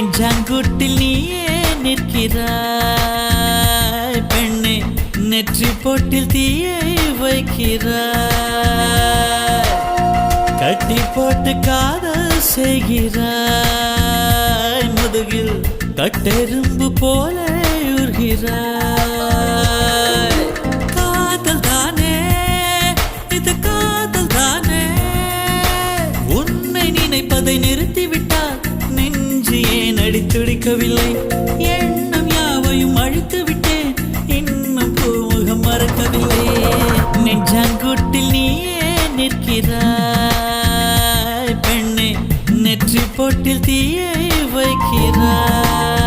நெஞ்சாங்குட்டில் நீயே நிற்கிறாய் பெண்ணே, நெற்றி பொட்டில் தீயை வைக்கிறாய், கட்டி போட்டு காதல் செய்கிறாய், முதுகில் கட்டெரும்பு போல உருகிறாய். காதல் தானே இது, காதல் தானே, உன்னை நினைப்பதை நிறுத்திவிட்டால் நெஞ்சு ஏன் அடித்துடிக்கவில்லை? எண்ணம் யாவையும் அழித்து விட்டேன், இன்னும் பூமுகம் மறக்கவில்லை. நெஞ்சாங்குட்டில் நீயே நிற்கிறாய் பெண்ணே, நெற்றி பொட்டில் தீயை வைக்கிறாய்.